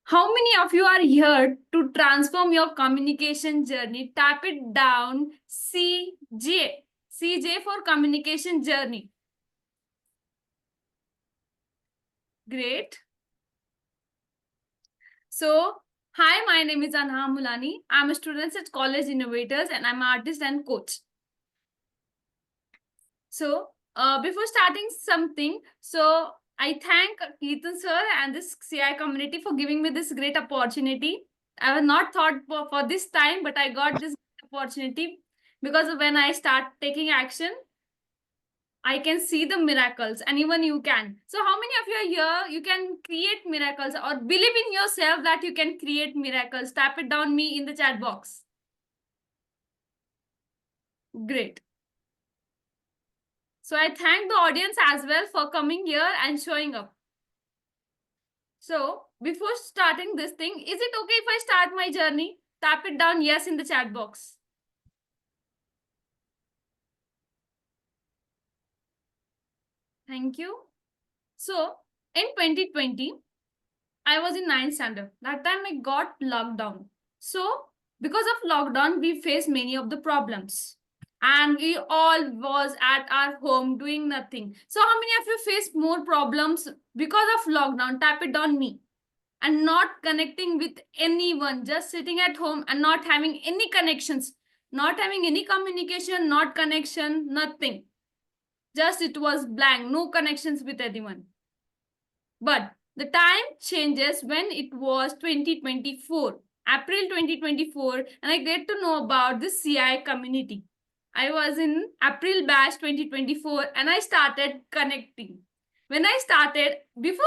How many of you are here to transform your communication journey? Tap it down. CJ. CJ for communication journey. Great. So, hi, my name is Anaha Mulani. I'm a student at College Innovators and I'm an artist and coach. So, before starting something, I thank Keaton sir and this CI community for giving me this great opportunity. I was not thought for this time, but I got this opportunity because when I start taking action, I can see the miracles, and even you can. So, how many of you are here? You can create miracles or believe in yourself that you can create miracles. Tap it down me in the chat box. Great. So, I thank the audience as well for coming here and showing up. So, before starting this thing, is it okay if I start my journey? Tap it down yes in the chat box. Thank you. So, in 2020, I was in 9th standard. That time I got locked down. So, because of lockdown, we faced many of the problems. And we all was at our home doing nothing. So, how many of you faced more problems because of lockdown? Tap it down me. And not connecting with anyone, just sitting at home and not having any connections, not having any communication, not connection, nothing. Just it was blank, no connections with anyone. But the time changes when it was 2024, April 2024, and I get to know about the CI community. I was in April batch 2024 and I started connecting. When I started, before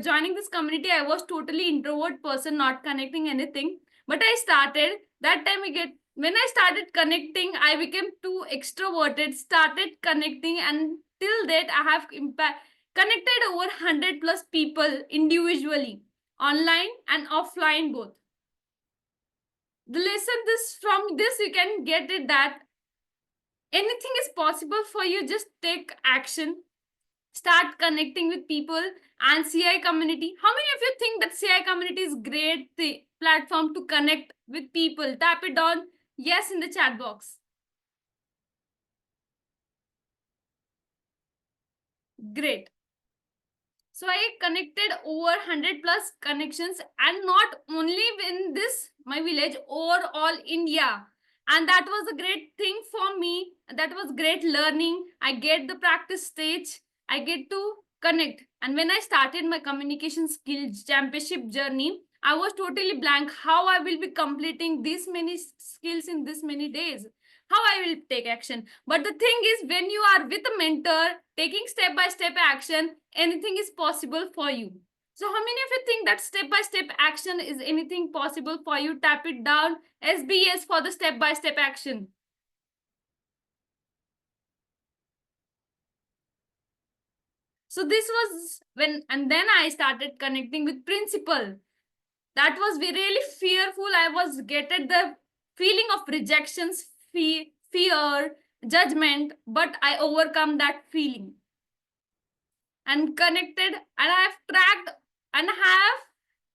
joining this community, I was totally introvert person, not connecting anything. But I started, that time when I started connecting, I became too extroverted, started connecting, and till date, I have connected over 100 plus people individually, online and offline both. The lesson from this you can get it that anything is possible for you. Just take action, start connecting with people and CI community. How many of you think that CI community is great platform to connect with people? Tap it on yes in the chat box. Great. So I connected over 100 plus connections, and not only in this my village, overall India. And that was a great thing for me. That was great learning. I get the practice stage. I get to connect. And when I started my communication skills championship journey, I was totally blank how I will be completing this many skills in this many days, how I will take action. But the thing is, when you are with a mentor, taking step-by-step action, anything is possible for you. So how many of you think that step-by-step action is anything possible for you? Tap it down. SBS for the step-by-step action. So this was when, and then I started connecting with principal. That was really fearful. I was getting the feeling of rejections, fear, judgment, but I overcome that feeling and connected, and I have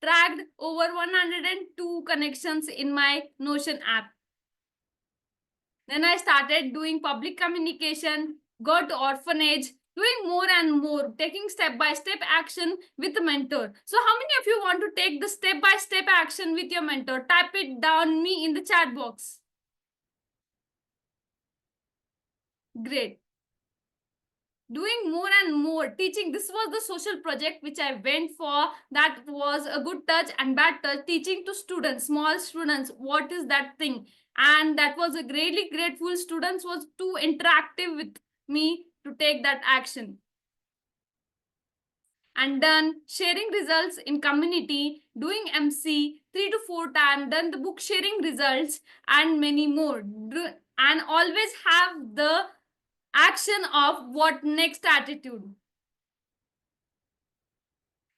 tracked over 102 connections in my Notion app. Then I started doing public communication, go to orphanage, doing more and more, taking step-by-step action with a mentor. So how many of you want to take the step-by-step action with your mentor? Type it down me in the chat box. Great. Doing more and more, teaching. This was the social project which I went for. That was a good touch and bad touch, teaching to students, small students, what is that thing. And that was a really grateful. Students was too interactive with me to take that action. And then sharing results in community, doing MC 3 to 4 times, then the book sharing results and many more. And always have the action of what next attitude.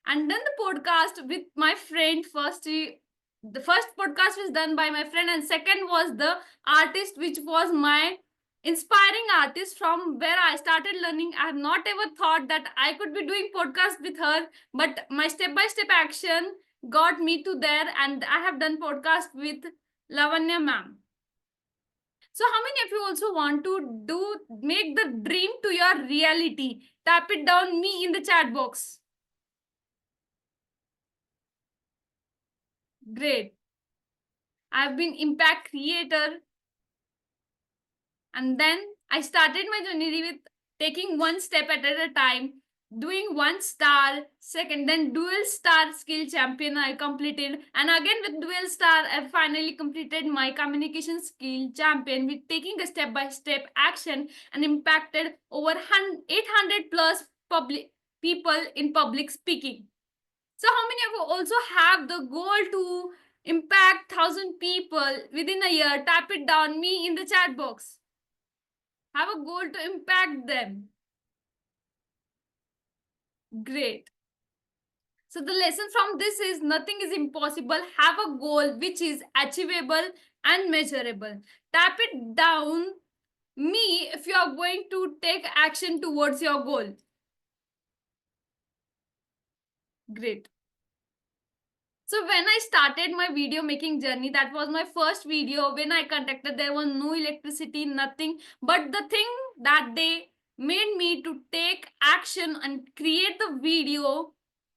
And then the podcast with my friend. The first podcast was done by my friend, and second was the artist, which was my inspiring artist from where I started learning. I have not ever thought that I could be doing podcast with her, but my step-by-step action got me to there, and I have done podcast with Lavanya ma'am. So how many of you also want to do make the dream to your reality? Tap it down me in the chat box. Great. I've been impact creator, and then I started my journey with taking one step at a time, doing one star, second, then dual star skill champion I completed. And again with dual star, I finally completed my communication skill champion with taking a step by step action and impacted over 800 plus public people in public speaking. So how many of you also have the goal to impact 1,000 people within a year? Tap it down me in the chat box. Have a goal to impact them. Great. So the lesson from this is nothing is impossible. Have a goal which is achievable and measurable. Tap it down me if you are going to take action towards your goal. Great. So when I started my video making journey, that was my first video. When I contacted, there was no electricity, nothing. But the thing that they made me to take action and create the video,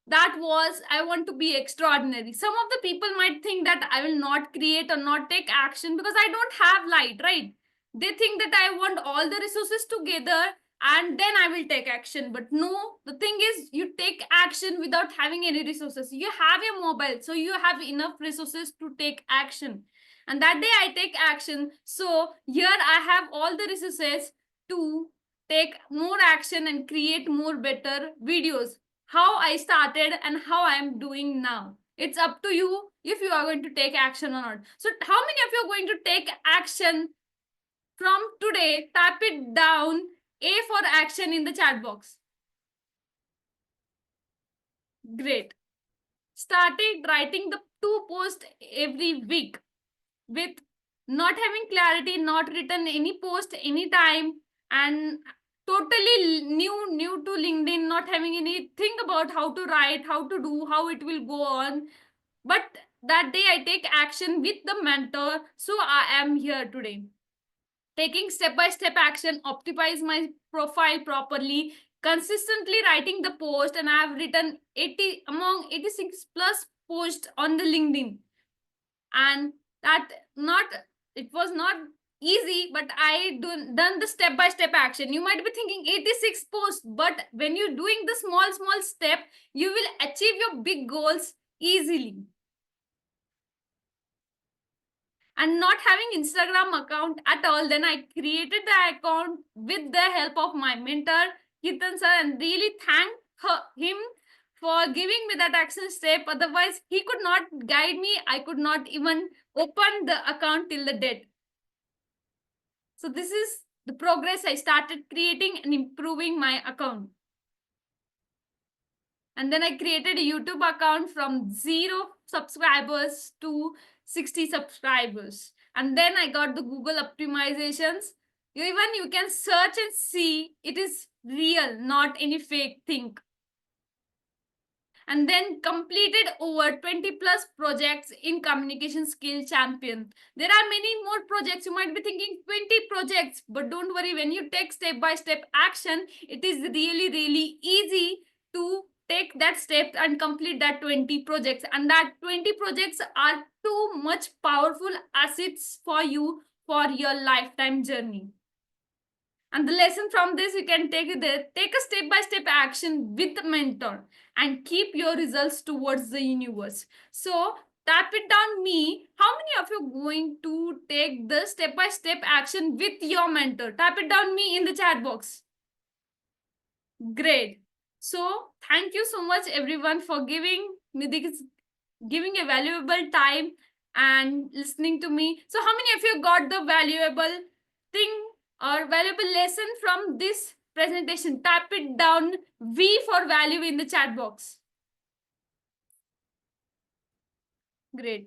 that was I want to be extraordinary. Some of the people might think that I will not create or not take action because I don't have light, right? They think that I want all the resources together and then I will take action. But no, the thing is, you take action without having any resources. You have a mobile, so you have enough resources to take action. And that day I take action. So here I have all the resources to take more action and create more better videos. How I started and how I am doing now. It's up to you if you are going to take action or not. So how many of you are going to take action from today? Tap it down A for action in the chat box. Great. Started writing the 2 posts every week with not having clarity, not written any post anytime, and totally new to LinkedIn, not having anything about how to write, how to do, how it will go on. But that day I take action with the mentor, so I am here today. Taking step-by-step action, optimize my profile properly, consistently writing the post, and I have written 80 among 86 plus posts on the LinkedIn. And that not it was not easy, but I done the step-by-step action. You might be thinking 86 posts, but when you're doing the small step, you will achieve your big goals easily. And not having Instagram account at all, then I created the account with the help of my mentor Kitan sir, and really thank him for giving me that action step. Otherwise he could not guide me, I could not even open the account till the date. So this is the progress I started creating and improving my account. And then I created a YouTube account from 0 subscribers to 60 subscribers. And then I got the Google optimizations. Even you can search and see it is real, not any fake thing. And then completed over 20 plus projects in communication skill champion. There are many more projects. You might be thinking 20 projects, but don't worry, when you take step by step action, it is really easy to take that step and complete that 20 projects. And that 20 projects are too much powerful assets for you for your lifetime journey. And the lesson from this, you can take a step-by-step action with the mentor and keep your results towards the universe. So tap it down me. How many of you are going to take the step-by-step action with your mentor? Tap it down me in the chat box. Great. So thank you so much everyone for giving me this, giving a valuable time and listening to me. So how many of you got the valuable thing or valuable lesson from this presentation? Tap it down V for value in the chat box. Great.